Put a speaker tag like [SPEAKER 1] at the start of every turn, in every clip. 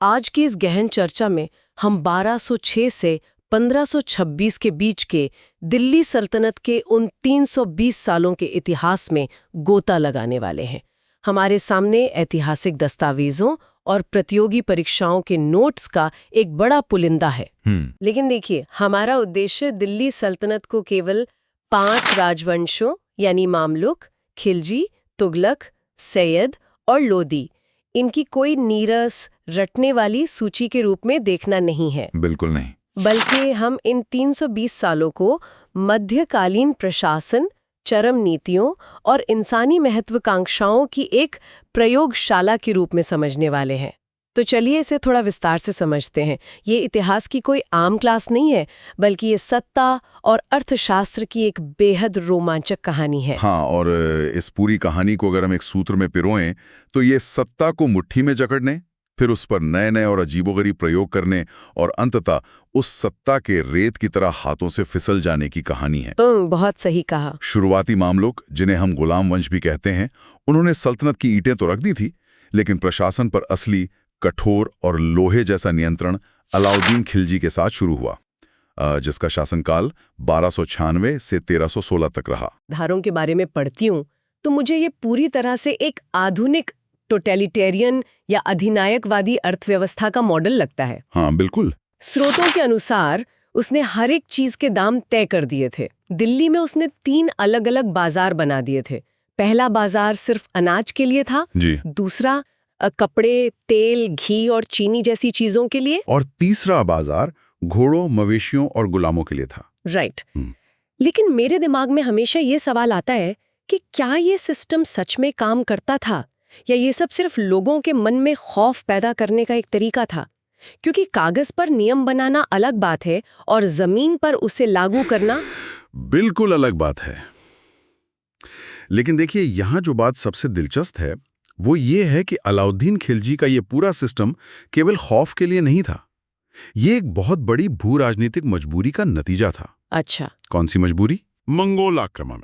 [SPEAKER 1] आज की इस गहन चर्चा में हम 1206 से 1526 के बीच के दिल्ली सल्तनत के उन 320 सालों के इतिहास में गोता लगाने वाले हैं। हमारे सामने ऐतिहासिक दस्तावेजों और प्रतियोगी परीक्षाओं के नोट्स का एक बड़ा पुलिंदा है। लेकिन देखिए, हमारा उद्देश्य दिल्ली सल्तनत को केवल 5 राजवंशों यानी मामलुक, खिलजी, तुगलक, सैयद और लोदी, इनकी कोई नीरस रटने वाली सूची के रूप में देखना नहीं है।
[SPEAKER 2] बिल्कुल नहीं।
[SPEAKER 1] बल्कि हम इन 320 सालों को मध्यकालीन प्रशासन, चरम नीतियों और इंसानी महत्वाकांक्षाओं की एक प्रयोगशाला के रूप में समझने वाले हैं। तो चलिए इसे थोड़ा विस्तार से समझते हैं। ये इतिहास की कोई आम क्लास नहीं है, बल्कि ये सत्ता और अर्थशास्त्र की एक बेहद रोमांचक कहानी है।
[SPEAKER 2] हाँ, और इस पूरी कहानी को अगर हम एक सूत्र में पिरोएं तो ये सत्ता को मुट्ठी में जकड़ने, फिर उस पर नए नए और अजीबोगरीब प्रयोग करने और अंततः उस सत्ता के रेत की तरह हाथों से फिसल जाने की कहानी है।
[SPEAKER 1] तो बहुत सही कहा।
[SPEAKER 2] शुरुआती मामलुक, जिन्हें हम गुलाम वंश भी कहते हैं, उन्होंने सल्तनत की ईंटें तो रख दी थी, लेकिन प्रशासन पर असली कठोर और लोहे जैसा नियंत्रण अलाउद्दीन खिलजी के साथ शुरू हुआ, जिसका शासनकाल 1296 से 1316 तक रहा।
[SPEAKER 1] धारों के बारे में पढ़ती हूँ तो मुझे ये पूरी तरह से एक आधुनिक टोटलिटेरियन या अधिनायकवादी अर्थव्यवस्था का मॉडल लगता है।
[SPEAKER 2] हाँ, बिल्कुल।
[SPEAKER 1] स्रोतों के अनुसार उसने हर एक चीज के दाम तय कर दिए थे। दिल्ली में उसने 3 अलग-अलग बाजार बना दिए थे। पहला बाजार सिर्फ अनाज के लिए था
[SPEAKER 2] जी।
[SPEAKER 1] दूसरा कपड़े, तेल, घी और चीनी जैसी चीजों के लिए,
[SPEAKER 2] और तीसरा बाजार घोड़ों, मवेशियों और गुलामों के लिए था।
[SPEAKER 1] राइट। लेकिन मेरे दिमाग में हमेशा ये सवाल आता है कि क्या ये सिस्टम सच में काम करता था या ये सब सिर्फ लोगों के मन में खौफ पैदा करने का एक तरीका था? क्योंकि कागज पर नियम बनाना अलग बात है और जमीन पर उसे लागू करना
[SPEAKER 2] बिल्कुल अलग बात है। लेकिन देखिए, यहां जो बात सबसे दिलचस्प है वो ये है कि अलाउद्दीन खिलजी का ये पूरा सिस्टम केवल खौफ के लिए नहीं था। ये एक बहुत बड़ी भू राजनीतिक मजबूरी का नतीजा था।
[SPEAKER 1] अच्छा।
[SPEAKER 2] कौन सी मजबूरी? मंगोल आक्रमण।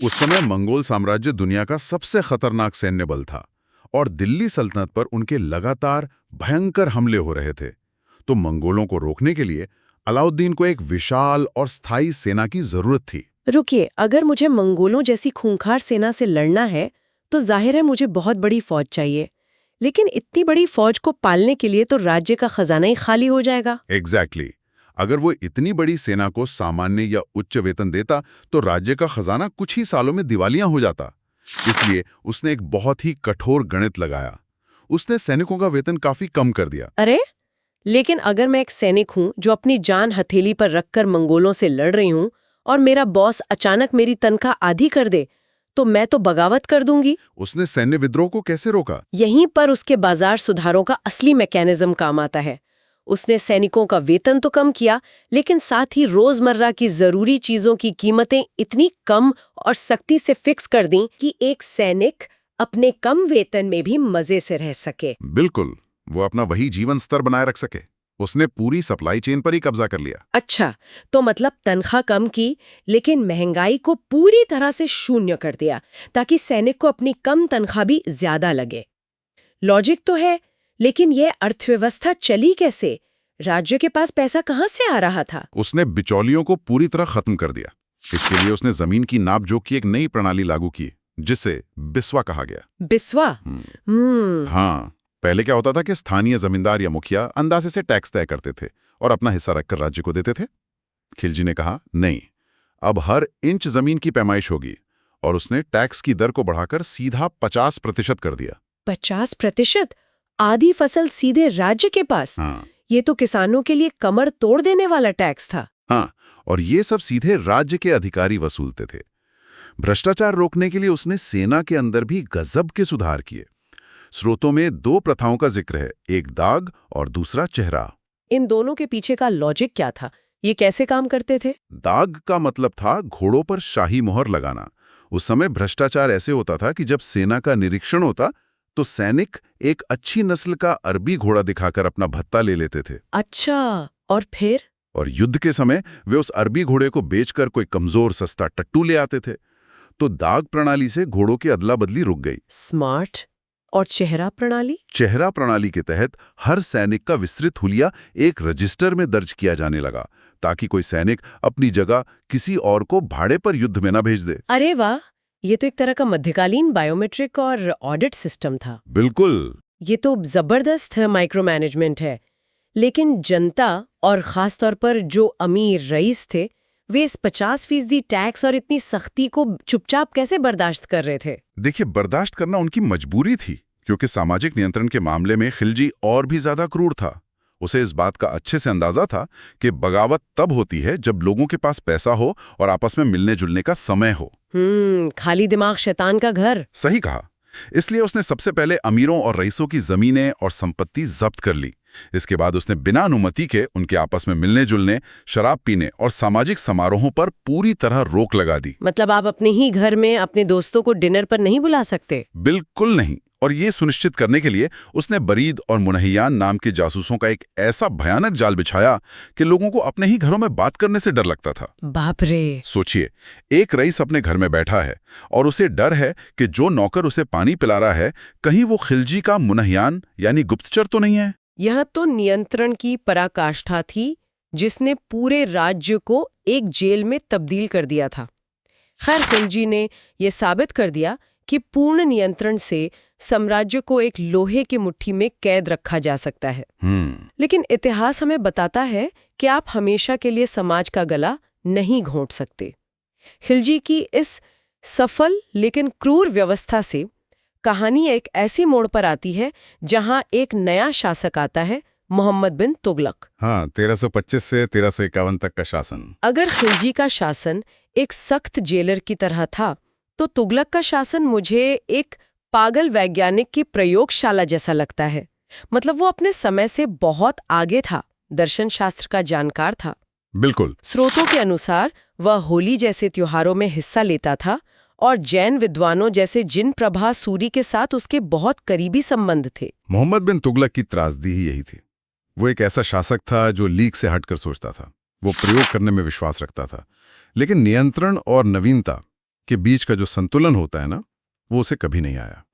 [SPEAKER 2] उस समय मंगोल साम्राज्य दुनिया का सबसे खतरनाक सैन्य बल था और दिल्ली सल्तनत पर उनके लगातार भयंकर हमले हो रहे थे। तो मंगोलों को रोकने के लिए अलाउद्दीन को एक विशाल और स्थायी सेना की जरूरत थी।
[SPEAKER 1] रुकिए, अगर मुझे मंगोलों जैसी खूंखार सेना से लड़ना है तो जाहिर है मुझे बहुत बड़ी फौज चाहिए। लेकिन इतनी बड़ी फौज को पालने के लिए तो राज्य का खजाना ही खाली हो जाएगा।
[SPEAKER 2] एग्जैक्टली। अगर वो इतनी बड़ी सेना को सामान्य या उच्च वेतन देता तो राज्य का खजाना कुछ ही सालों में दिवालिया हो जाता। इसलिए उसने एक बहुत ही कठोर गणित लगाया। उसने सैनिकों का वेतन काफी कम कर दिया।
[SPEAKER 1] अरे, लेकिन अगर मैं एक सैनिक हूँ जो अपनी जान हथेली पर रखकर मंगोलों से लड़ रही हूँ और मेरा बॉस अचानक मेरी तनख्वाह आधी कर दे, तो मैं तो बगावत कर दूंगी।
[SPEAKER 2] उसने सैन्य विद्रोह को कैसे रोका?
[SPEAKER 1] यहीं पर उसके बाजार सुधारों का असली मैकेनिज्म काम आता है। उसने सैनिकों का वेतन तो कम किया, लेकिन साथ ही रोजमर्रा की जरूरी चीजों की कीमतें इतनी कम और सख्ती से फिक्स कर दी कि एक सैनिक अपने कम वेतन में भी मजे से रह सके।
[SPEAKER 2] बिल्कुल, वो अपना वही जीवन स्तर बनाए रख सके। उसने पूरी सप्लाई चेन पर ही कब्जा कर लिया।
[SPEAKER 1] अच्छा, तो मतलब तनख्वाह कम की, लेकिन महंगाई को पूरी तरह से शून्य कर दिया ताकि सैनिक को अपनी कम तनख्वाह भी ज्यादा लगे। लॉजिक तो है, लेकिन यह अर्थव्यवस्था चली कैसे? राज्य के पास पैसा कहाँ से आ रहा था?
[SPEAKER 2] उसने बिचौलियों को पूरी तरह खत्म कर दिया। इसके लिए उसने जमीन की नापजोख की एक नई प्रणाली लागू की, जिसे बिस्वा कहा गया।
[SPEAKER 1] बिस्वा?
[SPEAKER 2] हाँ, पहले क्या होता था कि स्थानीय जमींदार या मुखिया अंदाजे से टैक्स तय करते थे और अपना हिस्सा रखकर राज्य को देते थे। खिलजी ने कहा, नहीं, अब हर इंच जमीन की पैमाइश होगी, और उसने टैक्स की दर को बढ़ाकर सीधा 50% कर दिया।
[SPEAKER 1] 50%? आधी फसल सीधे राज्य के पास?
[SPEAKER 2] हाँ।
[SPEAKER 1] ये तो किसानों के लिए कमर तोड़ देने वाला टैक्स था।
[SPEAKER 2] हाँ, और ये सब सीधे राज्य के अधिकारी वसूलते थे। भ्रष्टाचार रोकने के लिए उसने सेना के अंदर भी गजब के सुधार किए। स्रोतों में 2 प्रथाओं का जिक्र है, एक दाग और दूसरा चेहरा।
[SPEAKER 1] इन दोनों के पीछे का लॉजिक क्या था? ये कैसे काम करते थे?
[SPEAKER 2] दाग का मतलब था घोड़ों पर शाही मोहर लगाना। उस समय भ्रष्टाचार ऐसे होता था कि जब सेना का निरीक्षण होता तो सैनिक एक अच्छी नस्ल का अरबी घोड़ा दिखाकर अपना भत्ता ले लेते थे।
[SPEAKER 1] अच्छा, और फिर?
[SPEAKER 2] और युद्ध के समय वे उस अरबी घोड़े को बेचकर कोई कमजोर सस्ता टट्टू ले आते थे। तो दाग प्रणाली से घोड़ों की अदला बदली रुक गई।
[SPEAKER 1] स्मार्ट। और चेहरा प्रणाली?
[SPEAKER 2] चेहरा प्रणाली के तहत हर सैनिक का विस्तृत हुलिया एक रजिस्टर में दर्ज किया जाने लगा, ताकि कोई सैनिक अपनी जगह किसी और को भाड़े पर युद्ध में न भेज दे।
[SPEAKER 1] अरे वाह, ये तो एक तरह का मध्यकालीन बायोमेट्रिक और ऑडिट सिस्टम था।
[SPEAKER 2] बिल्कुल।
[SPEAKER 1] ये तो जबरदस्त माइक्रो मैनेजमेंट है। लेकिन जनता और खास तौर पर जो अमीर रईस थे, वे इस 50% टैक्स और इतनी सख्ती को चुपचाप कैसे बर्दाश्त कर रहे थे?
[SPEAKER 2] देखिए, बर्दाश्त करना उनकी मजबूरी थी, क्योंकि सामाजिक नियंत्रण के मामले में खिलजी और भी ज्यादा क्रूर था। उसे इस बात का अच्छे से अंदाजा था कि बगावत तब होती है जब लोगों के पास पैसा हो और आपस में मिलने जुलने का समय हो।
[SPEAKER 1] खाली दिमाग शैतान का घर।
[SPEAKER 2] सही कहा। इसलिए उसने सबसे पहले अमीरों और रईसों की जमीनें और संपत्ति जब्त कर ली। इसके बाद उसने बिना अनुमति के उनके आपस में मिलने जुलने, शराब पीने और सामाजिक समारोहों पर पूरी तरह रोक लगा दी।
[SPEAKER 1] मतलब आप अपने ही घर में अपने दोस्तों को डिनर पर नहीं बुला सकते?
[SPEAKER 2] बिल्कुल नहीं। और ये सुनिश्चित करने के लिए उसने बरीद और मुनहियान नाम के जासूसों का एक ऐसा भयानक जाल बिछाया कि लोगों को अपने ही घरों में बात करने से डर लगता था।
[SPEAKER 1] बाप रे!
[SPEAKER 2] सोचिए, एक रईस अपने घर में बैठा है और उसे डर है कि जो नौकर उसे पानी पिला रहा है, कहीं वो खिलजी का मुनहियान यानी गुप्तचर तो नहीं है।
[SPEAKER 1] यह तो नियंत्रण की पराकाष्ठा थी, जिसने पूरे राज्य को एक जेल में तब्दील कर दिया था। खैर, खिलजी ने यह साबित कर दिया कि पूर्ण नियंत्रण से साम्राज्य को एक लोहे की मुट्ठी में कैद रखा जा सकता है। लेकिन इतिहास हमें बताता है कि आप हमेशा के लिए समाज का गला नहीं घोंट सकते। खिलजी की इस सफल लेकिन क्रूर व्यवस्था से कहानी एक ऐसी मोड़ पर आती है जहां एक नया शासक आता है, मोहम्मद बिन तुगलक।
[SPEAKER 2] हाँ, 1325 से 1351 तक का शासन।
[SPEAKER 1] अगर खिलजी का शासन एक सख्त जेलर की तरह था, तो तुगलक का शासन मुझे एक पागल वैज्ञानिक की प्रयोगशाला जैसा लगता है। मतलब वो अपने समय से बहुत आगे था, दर्शन शास्त्र का जानकार था।
[SPEAKER 2] बिल्कुल।
[SPEAKER 1] स्रोतों के अनुसार वह होली जैसे त्योहारों में हिस्सा लेता था और जैन विद्वानों जैसे जिन प्रभा सूरी के साथ उसके बहुत करीबी संबंध थे।
[SPEAKER 2] मोहम्मद बिन तुगलक की त्रासदी ही यही थी। वो एक ऐसा शासक था जो लीक से हटकर सोचता था। वो प्रयोग करने में विश्वास रखता था, लेकिन नियंत्रण और नवीनता के बीच का जो संतुलन होता है ना, वो उसे कभी नहीं आया।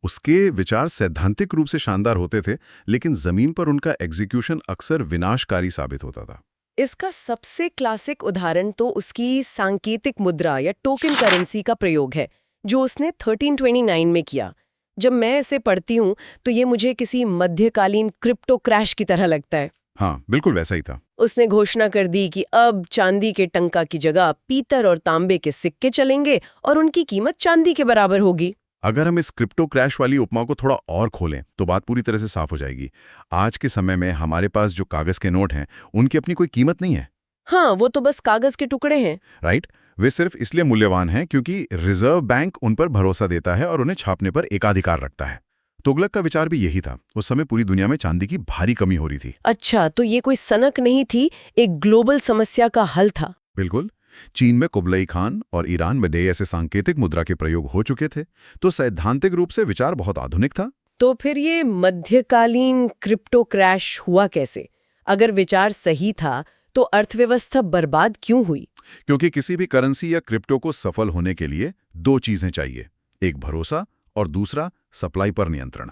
[SPEAKER 2] उसके विचार सैद्धांतिक रूप से शानदार होते थे, लेकिन जमीन पर उनका एग्जीक्यूशन अक्सर विनाशकारी साबित होता था।
[SPEAKER 1] इसका सबसे क्लासिक उदाहरण तो उसकी सांकेतिक मुद्रा या टोकन करेंसी का प्रयोग है, जो उसने 1329 में किया। जब मैं इसे पढ़ती हूँ तो ये मुझे किसी मध्यकालीन क्रिप्टो क्रैश की तरह लगता है।
[SPEAKER 2] हाँ, बिल्कुल वैसा ही था।
[SPEAKER 1] उसने घोषणा कर दी कि अब चांदी के टंका की जगह पीतल और तांबे के सिक्के चलेंगे और उनकी कीमत चांदी के बराबर होगी।
[SPEAKER 2] अगर हम इस क्रिप्टो क्रैश वाली उपमा को थोड़ा और खोलें तो बात पूरी तरह से साफ हो जाएगी। आज के समय में हमारे पास जो कागज के नोट हैं, उनकी अपनी कोई कीमत नहीं है।
[SPEAKER 1] हाँ, वो तो बस कागज के टुकड़े हैं।
[SPEAKER 2] राइट। वे सिर्फ इसलिए मूल्यवान हैं क्योंकि रिजर्व बैंक उन पर भरोसा देता है और उन्हें छापने पर एकाधिकार रखता है। तुगलक का विचार भी यही था। उस समय पूरी दुनिया में चांदी की भारी कमी हो रही थी।
[SPEAKER 1] अच्छा, तो ये कोई सनक नहीं थी, एक ग्लोबल समस्या का हल था।
[SPEAKER 2] बिल्कुल। चीन में कुबलई खान और ईरान में डे ऐसे सांकेतिक मुद्रा के प्रयोग हो चुके थे, तो सैद्धांतिक रूप से विचार बहुत आधुनिक था।
[SPEAKER 1] तो फिर ये मध्यकालीन क्रिप्टो क्रैश हुआ कैसे? अगर विचार सही था तो अर्थव्यवस्था बर्बाद क्यों हुई?
[SPEAKER 2] क्योंकि किसी भी करेंसी या क्रिप्टो को सफल होने के लिए दो चीजें चाहिए, एक भरोसा और दूसरा सप्लाई पर नियंत्रण।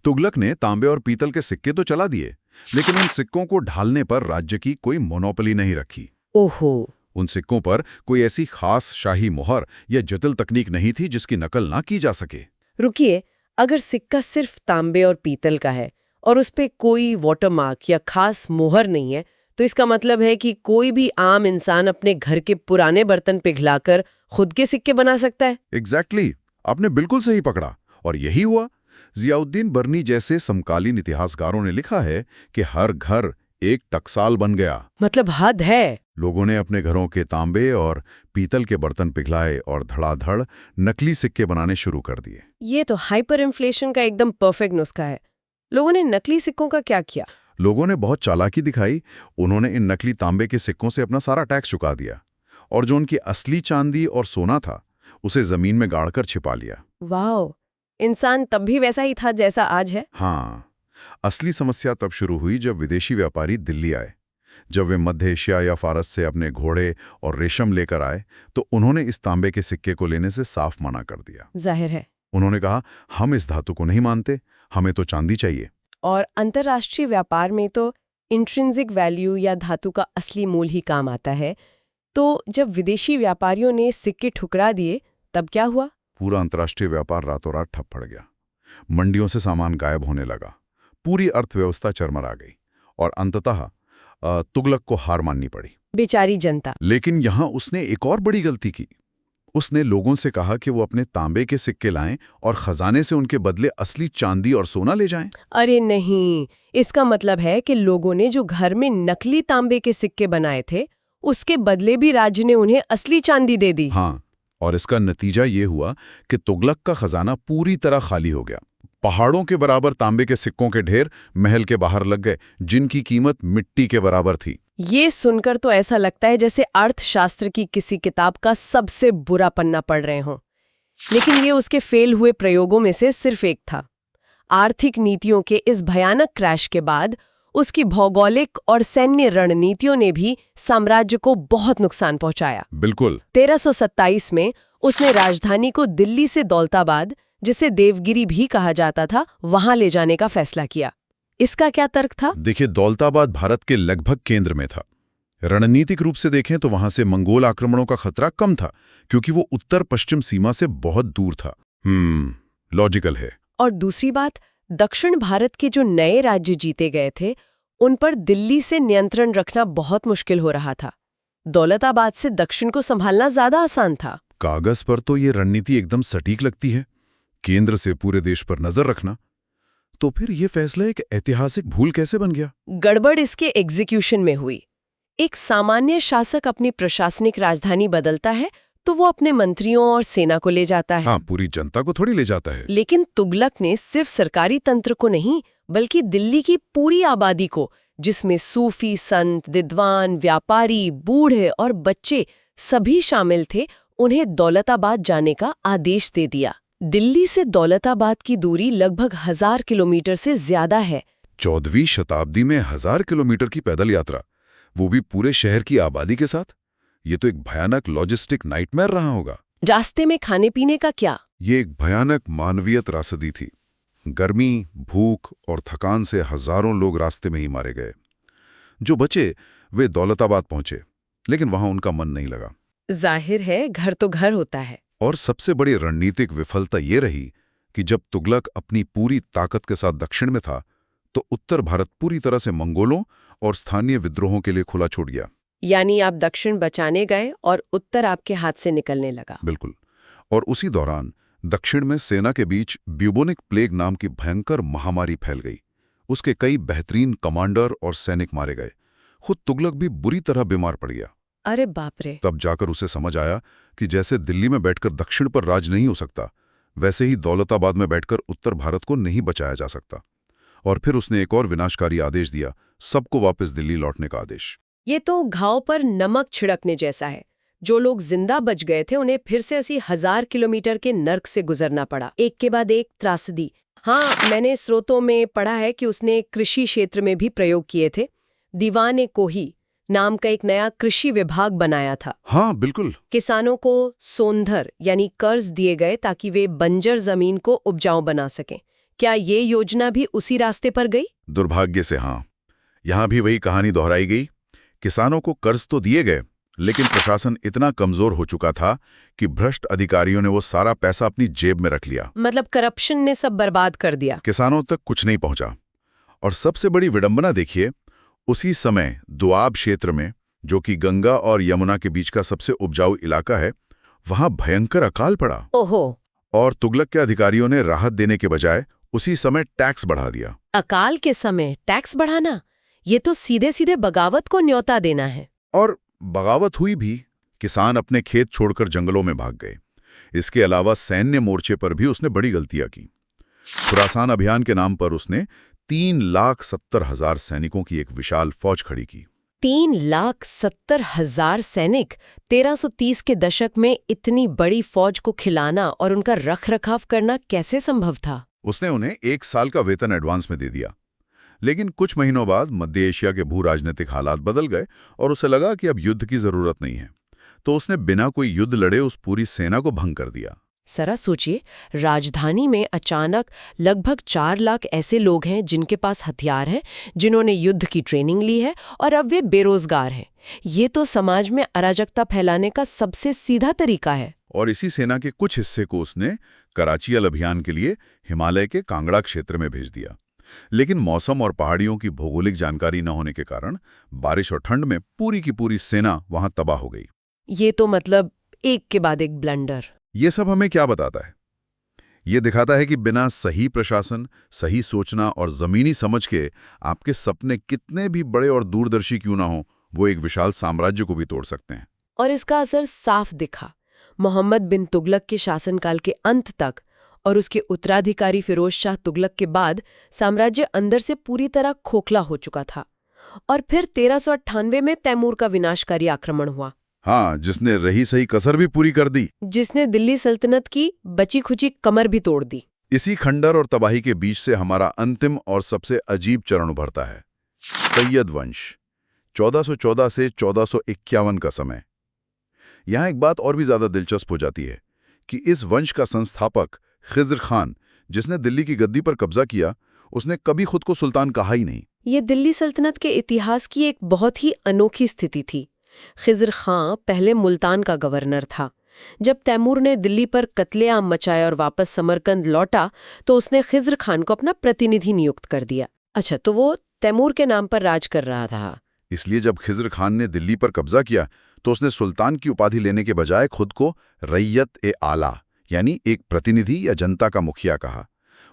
[SPEAKER 2] तुगलक ने तांबे और पीतल के सिक्के तो चला दिए, लेकिन उन सिक्कों को ढालने पर राज्य की कोई मोनोपोली नहीं रखी।
[SPEAKER 1] ओहो।
[SPEAKER 2] उन सिक्कों पर कोई ऐसी खास शाही मोहर या जटिल तकनीक नहीं थी जिसकी नकल ना की जा सके।
[SPEAKER 1] रुकिए, अगर सिक्का सिर्फ तांबे और पीतल का है और उस पे कोई वाटरमार्क या खास मोहर नहीं है, तो इसका मतलब है कि कोई भी आम इंसान अपने घर के पुराने बर्तन पिघलाकर खुद के सिक्के बना सकता है।
[SPEAKER 2] एग्जैक्टली, आपने बिल्कुल सही पकड़ा। और यही हुआ। जियाउद्दीन बर्नी जैसे समकालीन इतिहासकारों ने लिखा है कि हर घर एक टकसाल बन गया।
[SPEAKER 1] मतलब हद है।
[SPEAKER 2] लोगों ने अपने घरों के तांबे और पीतल के बर्तन पिघलाए और धड़ाधड़ नकली सिक्के बनाने शुरू कर दिए।
[SPEAKER 1] ये तो हाइपर इन्फ्लेशन का एकदम परफेक्ट नुस्खा है। लोगों ने नकली सिक्कों का क्या किया?
[SPEAKER 2] लोगों ने बहुत चालाकी दिखाई। उन्होंने इन नकली तांबे के सिक्कों से अपना सारा टैक्स चुका दिया और जो उनकी असली चांदी और सोना था उसे जमीन में गाड़कर छिपा लिया।
[SPEAKER 1] वाह, इंसान तब भी वैसा ही था जैसा आज है।
[SPEAKER 2] हाँ, असली समस्या तब शुरू हुई जब विदेशी व्यापारी दिल्ली आए। जब वे मध्य एशिया या फारस से अपने घोड़े और रेशम लेकर आए तो उन्होंने इस तांबे के सिक्के को लेने से साफ मना कर दिया।
[SPEAKER 1] जाहिर है।
[SPEAKER 2] उन्होंने कहा, हम इस धातु को नहीं मानते, हमें तो चांदी चाहिए।
[SPEAKER 1] और अंतर्राष्ट्रीय व्यापार में तो इंट्रिंसिक वैल्यू या धातु का असली मूल ही काम आता है। तो जब विदेशी व्यापारियों ने सिक्के ठुकरा दिए तब क्या हुआ?
[SPEAKER 2] पूरा अंतर्राष्ट्रीय व्यापार रातों रात ठप पड़ गया। मंडियों से सामान गायब होने लगा, पूरी अर्थव्यवस्था चरमरा गई और अंततः तुगलक को हार माननी पड़ी।
[SPEAKER 1] बेचारी जनता।
[SPEAKER 2] लेकिन यहां उसने एक और बड़ी गलती की। उसने लोगों से कहा कि वो अपने तांबे के सिक्के लाएं और खजाने से उनके बदले असली चांदी और सोना ले जाएं।
[SPEAKER 1] अरे नहीं, इसका मतलब है कि लोगों ने जो घर में नकली तांबे के सिक्के बनाए थे उसके बदले भी राज्य ने उन्हें असली चांदी दे दी।
[SPEAKER 2] हाँ, और इसका नतीजा ये हुआ कि तुगलक का खजाना पूरी तरह खाली हो गया। पहाड़ों के बराबर तांबे के सिक्कों के ढेर महल के बाहर लग गए, जिनकी कीमत मिट्टी के बराबर थी।
[SPEAKER 1] ये सुनकर तो ऐसा लगता है जैसे अर्थशास्त्र की किसी किताब का सबसे बुरा पन्ना पढ़ रहे हों। लेकिन ये उसके फेल हुए प्रयोगों में से सिर्फ एक था। आर्थिक नीतियों के इस भयानक क्रैश के बाद उसकी भौगोलिक और सैन्य रणनीतियों ने भी साम्राज्य को बहुत नुकसान पहुंचाया।
[SPEAKER 2] बिल्कुल।
[SPEAKER 1] 1327 में उसने राजधानी को दिल्ली से दौलताबाद, जिसे देवगिरी भी कहा जाता था, वहां ले जाने का फैसला किया। इसका क्या तर्क था?
[SPEAKER 2] देखिए, दौलताबाद भारत के लगभग केंद्र में था। रणनीतिक रूप से देखें तो वहां से मंगोल आक्रमणों का खतरा कम था, क्योंकि वो उत्तर पश्चिम सीमा से बहुत दूर था। लॉजिकल है।
[SPEAKER 1] और दूसरी बात, दक्षिण भारत के जो नए राज्य जीते गए थे उन पर दिल्ली से नियंत्रण रखना बहुत मुश्किल हो रहा था। दौलताबाद से दक्षिण को संभालना ज्यादा आसान था।
[SPEAKER 2] कागज पर तो ये रणनीति एकदम सटीक लगती है, केंद्र से पूरे देश पर नजर रखना। तो फिर ये फैसला एक ऐतिहासिक भूल कैसे बन गया?
[SPEAKER 1] गड़बड़ इसके एग्जीक्यूशन में हुई। एक सामान्य शासक अपनी प्रशासनिक राजधानी बदलता है तो वो अपने मंत्रियों और सेना को ले जाता है।
[SPEAKER 2] हाँ, पूरी जनता को थोड़ी ले जाता है।
[SPEAKER 1] लेकिन तुगलक ने सिर्फ सरकारी तंत्र को नहीं, बल्कि दिल्ली की पूरी आबादी को, जिसमें सूफी, संत, विद्वान, व्यापारी, बूढ़े और बच्चे सभी शामिल थे, उन्हें दौलताबाद जाने का आदेश दे दिया। दिल्ली से दौलताबाद की दूरी लगभग 1000 किलोमीटर से ज्यादा है।
[SPEAKER 2] 14वीं शताब्दी में 1000 किलोमीटर की पैदल यात्रा, वो भी पूरे शहर की आबादी के साथ। ये तो एक भयानक लॉजिस्टिक नाइटमेयर रहा होगा।
[SPEAKER 1] रास्ते में खाने पीने का क्या?
[SPEAKER 2] ये एक भयानक मानवीय त्रासदी थी। गर्मी, भूख और थकान से हजारों लोग रास्ते में ही मारे गए। जो बचे वे दौलताबाद पहुंचे, लेकिन वहां उनका मन नहीं लगा।
[SPEAKER 1] जाहिर है, घर तो घर होता है।
[SPEAKER 2] और सबसे बड़ी रणनीतिक विफलता ये रही कि जब तुगलक अपनी पूरी ताकत के साथ दक्षिण में था, तो उत्तर भारत पूरी तरह से मंगोलों और स्थानीय विद्रोहों के लिए खुला छूट गया।
[SPEAKER 1] यानी आप दक्षिण बचाने गए और उत्तर आपके हाथ से निकलने लगा।
[SPEAKER 2] बिल्कुल। और उसी दौरान दक्षिण में सेना के बीच ब्यूबोनिक प्लेग नाम की भयंकर महामारी फैल गई। उसके कई बेहतरीन कमांडर और सैनिक मारे गए। खुद तुगलक भी बुरी तरह बीमार पड़ गया।
[SPEAKER 1] अरे बाप रे।
[SPEAKER 2] तब जाकर उसे समझ आया कि जैसे दिल्ली में बैठकर दक्षिण पर राज नहीं हो सकता, वैसे ही दौलताबाद में बैठकर उत्तर भारत को नहीं बचाया जा सकता। और फिर उसने एक और विनाशकारी आदेश दिया, सबको वापस दिल्ली लौटने का आदेश।
[SPEAKER 1] ये तो घाव पर नमक छिड़कने जैसा है। जो लोग जिंदा बच गए थे उन्हें फिर से 80,000 किलोमीटर के नर्क से गुजरना पड़ा, एक के बाद एक त्रासदी। हाँ, मैंने स्रोतों में पढ़ा है कि उसने कृषि क्षेत्र में भी प्रयोग किए थे। दीवान-ए-कोही नाम का एक नया कृषि विभाग बनाया था।
[SPEAKER 2] हाँ, बिल्कुल।
[SPEAKER 1] किसानों को सोंधर यानी कर्ज दिए गए ताकि वे बंजर जमीन को उपजाऊ बना सकें। क्या ये योजना भी उसी रास्ते पर गई?
[SPEAKER 2] दुर्भाग्य से हाँ। यहां भी वही कहानी दोहराई गई। किसानों को कर्ज तो दिए गए, लेकिन प्रशासन इतना कमजोर हो चुका था कि भ्रष्ट अधिकारियों ने वो सारा पैसा अपनी जेब में रख लिया।
[SPEAKER 1] मतलब करप्शन ने सब बर्बाद कर दिया।
[SPEAKER 2] किसानों तक कुछ नहीं पहुंचा। और सबसे बड़ी विडंबना देखिए, उसी समय दोआब क्षेत्र में, जो कि गंगा और यमुना के बीच का सबसे उपजाऊ इलाका है, वहां भयंकर अकाल पड़ा।
[SPEAKER 1] ओहो।
[SPEAKER 2] और तुगलक के अधिकारियों ने राहत देने के बजाय उसी समय टैक्स बढ़ा दिया।
[SPEAKER 1] अकाल के समय टैक्स बढ़ाना, ये तो सीधे सीधे बगावत को न्योता देना है।
[SPEAKER 2] और बगावत हुई भी। किसान अपने खेत छोड़कर जंगलों में भाग गए। इसके अलावा सैन्य मोर्चे पर भी उसने बड़ी गलतियां की। खुरासान अभियान के नाम पर उसने 3,70,000 सैनिकों की एक विशाल फौज खड़ी की।
[SPEAKER 1] 3,70,000 सैनिक 1330 के दशक में इतनी बड़ी फौज को खिलाना और उनका रखरखाव करना कैसे संभव था?
[SPEAKER 2] उसने उन्हें 1 साल का वेतन एडवांस में दे दिया। लेकिन कुछ महीनों बाद मध्य एशिया के भू राजनीतिक हालात बदल गए और उसे लगा कि अब युद्ध की जरूरत नहीं है। तो उसने बिना कोई युद्ध लड़े उस पूरी सेना को भंग कर दिया।
[SPEAKER 1] जरा सोचिए, राजधानी में अचानक लगभग 4 लाख ऐसे लोग हैं जिनके पास हथियार हैं, जिन्होंने युद्ध की ट्रेनिंग ली है और अब वे बेरोजगार हैं। ये तो समाज में अराजकता फैलाने का सबसे सीधा तरीका है।
[SPEAKER 2] और इसी सेना के कुछ हिस्से को उसने कराची अभियान के लिए हिमालय के कांगड़ा क्षेत्र में भेज दिया। लेकिन मौसम और पहाड़ियों की भौगोलिक जानकारी न होने के कारण बारिश और ठंड में पूरी की पूरी सेना वहां तबाह हो गई।
[SPEAKER 1] ये तो मतलब एक के बाद एक ब्लंडर।
[SPEAKER 2] ये सब हमें क्या बताता है? ये दिखाता है कि बिना सही प्रशासन, सही सोचना और जमीनी समझ के आपके सपने कितने भी बड़े और दूरदर्शी क्यों ना हो, वो एक विशाल साम्राज्य को भी तोड़ सकते हैं।
[SPEAKER 1] और इसका असर साफ दिखा। मोहम्मद बिन तुगलक के शासनकाल के अंत तक और उसके उत्तराधिकारी फिरोज शाह तुगलक के बाद साम्राज्य अंदर से पूरी तरह खोखला हो चुका था। और फिर 1398 में तैमूर का विनाशकारी आक्रमण हुआ।
[SPEAKER 2] हाँ, जिसने रही सही कसर भी पूरी कर दी,
[SPEAKER 1] जिसने दिल्ली सल्तनत की बची खुची कमर भी तोड़ दी।
[SPEAKER 2] इसी खंडर और तबाही के बीच से हमारा अंतिम और सबसे अजीब चरण उभरता है, सैयद वंश। 1414 से 1451 का समय। यहां एक बात और भी ज्यादा दिलचस्प हो जाती है कि इस वंश का संस्थापक खिज़्र खान, जिसने दिल्ली की गद्दी पर कब्जा किया, उसने कभी खुद को सुल्तान कहा ही नहीं।
[SPEAKER 1] ये दिल्ली सल्तनत के इतिहास की एक बहुत ही अनोखी स्थिति थी। खिज़्र खां पहले मुल्तान का गवर्नर था। जब तैमूर ने दिल्ली पर कत्लेआम मचाया और वापस समरकंद लौटा, तो उसने खिज़्र खान को अपना प्रतिनिधि नियुक्त कर दिया। अच्छा, तो वो तैमूर के नाम पर राज कर रहा था।
[SPEAKER 2] इसलिए जब खिज़्र खान ने दिल्ली पर कब्जा किया, तो उसने सुल्तान की उपाधि लेने के बजाय खुद को रैयत-ए-आला, यानी एक प्रतिनिधि या जनता का मुखिया कहा।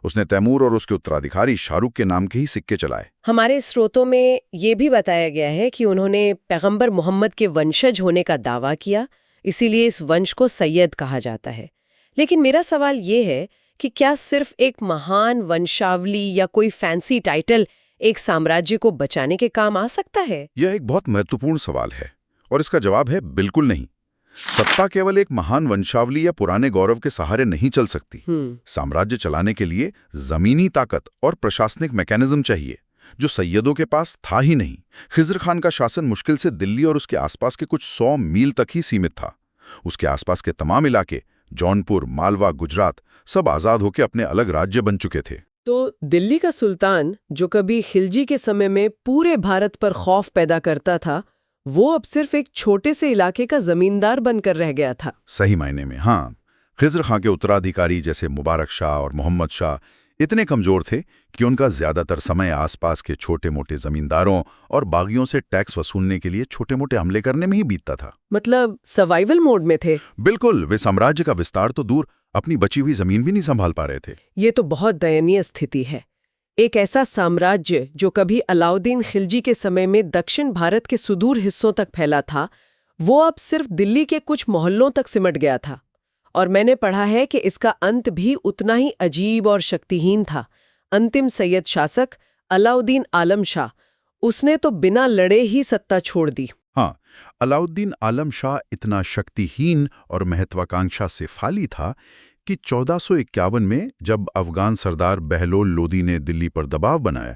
[SPEAKER 2] उसने तैमूर और उसके उत्तराधिकारी शाहरुख के नाम के ही सिक्के चलाए।
[SPEAKER 1] हमारे स्रोतों में ये भी बताया गया है कि उन्होंने पैगंबर मोहम्मद के वंशज होने का दावा किया, इसीलिए इस वंश को सैयद कहा जाता है। लेकिन मेरा सवाल ये है कि क्या सिर्फ एक महान वंशावली या कोई फैंसी टाइटल एक साम्राज्य को बचाने के काम आ सकता है?
[SPEAKER 2] यह एक बहुत महत्वपूर्ण सवाल है और इसका जवाब है बिल्कुल नहीं। सत्ता केवल एक महान वंशावली या पुराने गौरव के सहारे नहीं चल सकती। साम्राज्य चलाने के लिए जमीनी ताकत और प्रशासनिक मैकेनिज्म चाहिए, जो सैयदों के पास था ही नहीं। खिज़्र खान का शासन मुश्किल से दिल्ली और उसके आसपास के कुछ 100 मील तक ही सीमित था। उसके आसपास के तमाम इलाके, जौनपुर, मालवा, गुजरात, सब आजाद होकर अपने अलग राज्य बन चुके थे।
[SPEAKER 1] तो दिल्ली का सुल्तान, जो कभी खिलजी के समय में पूरे भारत पर खौफ पैदा करता था, वो अब सिर्फ एक छोटे से इलाके का जमींदार बनकर रह गया था।
[SPEAKER 2] सही मायने में, हाँ। खिज़्र खां के उत्तराधिकारी जैसे मुबारक शाह और मोहम्मद शाह इतने कमजोर थे कि उनका ज्यादातर समय आसपास के छोटे मोटे जमींदारों और बागियों से टैक्स वसूलने के लिए छोटे मोटे हमले करने में ही बीतता था।
[SPEAKER 1] मतलब सर्वाइवल मोड में थे।
[SPEAKER 2] बिल्कुल, वे साम्राज्य का विस्तार तो दूर, अपनी बची हुई जमीन भी नहीं संभाल पा रहे थे।
[SPEAKER 1] ये तो बहुत दयनीय स्थिति है। एक ऐसा साम्राज्य जो कभी अलाउद्दीन खिलजी के समय में दक्षिण भारत के सुदूर हिस्सों तक फैला था, वो अब सिर्फ दिल्ली के कुछ मोहल्लों तक सिमट गया था। और मैंने पढ़ा है कि इसका अंत भी उतना ही अजीब और शक्तिहीन था। अंतिम सैयद शासक अलाउद्दीन आलम शाह, उसने तो बिना लड़े ही सत्ता छोड़ दी।
[SPEAKER 2] हाँ, अलाउद्दीन आलम शाह इतना शक्तिहीन और महत्वाकांक्षा से खाली था कि 1451 में जब अफगान सरदार बहलोल लोदी ने दिल्ली पर दबाव बनाया,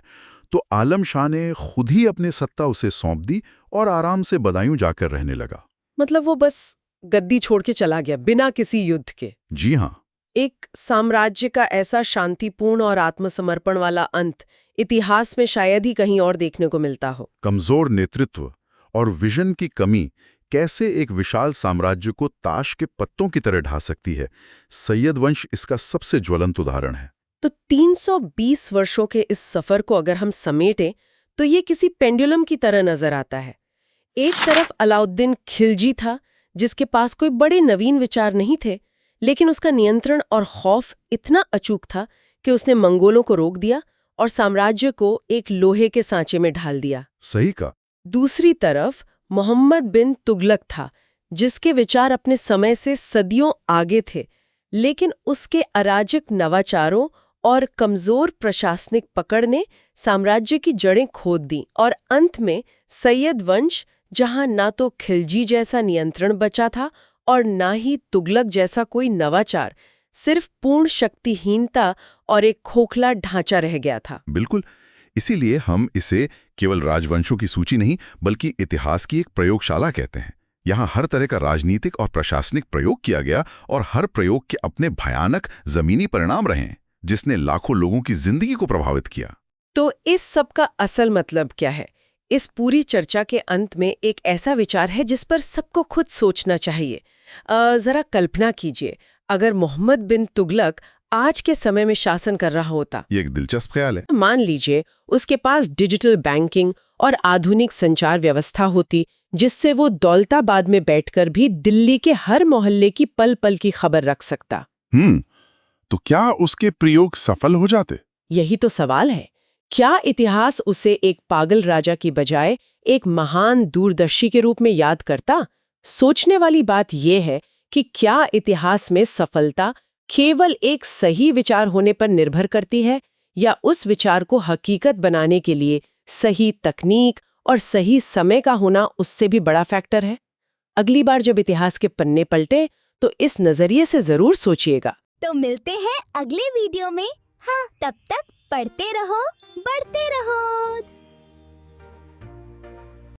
[SPEAKER 2] तो आलम शाह ने खुद ही अपनी सत्ता उसे सौंप दी और आराम से बदायूं जाकर रहने लगा।
[SPEAKER 1] मतलब वो बस गद्दी छोड़ के चला गया बिना किसी युद्ध के।
[SPEAKER 2] जी हाँ।
[SPEAKER 1] एक साम्राज्य का ऐसा शांतिपूर्ण और आत्मसमर्पण वाला अंत इतिहास में शायद ही कहीं और देखने को मिलता हो।
[SPEAKER 2] कमजोर नेतृत्व और विजन की कमी कैसे एक विशाल साम्राज्य को ताश के पत्तों की तरह ढा सकती है, सैयद वंश इसका सबसे ज्वलंत उदाहरण है।
[SPEAKER 1] तो 320 वर्षों के इस सफर को अगर हम समेटें, तो ये किसी पेंडुलम की तरह नजर आता है। एक तरफ अलाउद्दीन खिलजी था, जिसके पास कोई बड़े नवीन विचार नहीं थे, लेकिन उसका नियंत्रण और खौफ इतना अचूक था कि उसने मंगोलों को रोक दिया और साम्राज्य को एक लोहे के सांचे में ढाल दिया।
[SPEAKER 2] सही का।
[SPEAKER 1] दूसरी तरफ मोहम्मद बिन तुगलक था, जिसके विचार अपने समय से सदियों आगे थे, लेकिन उसके अराजक नवाचारों और कमजोर प्रशासनिक पकड़ ने साम्राज्य की जड़ें खोद दी। और अंत में सैयद वंश, जहां ना तो खिलजी जैसा नियंत्रण बचा था और ना ही तुगलक जैसा कोई नवाचार, सिर्फ पूर्ण शक्तिहीनता और एक खोखला ढांचा रह गया था।
[SPEAKER 2] बिल्कुल, इसीलिए हम इसे केवल राजवंशों की सूची नहीं, बल्कि इतिहास की एक प्रयोगशाला कहते हैं। यहाँ हर तरह का राजनीतिक और प्रशासनिक प्रयोग किया गया और हर प्रयोग के अपने भयानक जमीनी परिणाम रहे जिसने लाखों लोगों की जिंदगी को प्रभावित किया।
[SPEAKER 1] तो इस सब का असल मतलब क्या है? इस पूरी चर्चा के अंत में एक ऐसा विचार है जिस पर सबको खुद सोचना चाहिए। जरा कल्पना कीजिए, अगर मोहम्मद बिन तुगलक आज के समय में शासन कर रहा होता।
[SPEAKER 2] ये एक दिलचस्प ख्याल है।
[SPEAKER 1] मान लीजिए उसके पास डिजिटल बैंकिंग और आधुनिक संचार व्यवस्था होती, जिससे वो दौलताबाद में बैठकर भी दिल्ली के हर मोहल्ले की पल पल की खबर रख सकता।
[SPEAKER 2] तो क्या उसके प्रयोग सफल हो जाते?
[SPEAKER 1] यही तो सवाल है। क्या इतिहास उसे एक पागल राजा की बजाय एक महान दूरदर्शी के रूप में याद करता? सोचने वाली बात यह है कि क्या इतिहास में सफलता केवल एक सही विचार होने पर निर्भर करती है, या उस विचार को हकीकत बनाने के लिए सही तकनीक और सही समय का होना उससे भी बड़ा फैक्टर है? अगली बार जब इतिहास के पन्ने पलटे तो इस नजरिए से जरूर सोचिएगा।
[SPEAKER 3] तो मिलते हैं अगले वीडियो में। हाँ, तब तक पढ़ते रहो, बढ़ते रहो।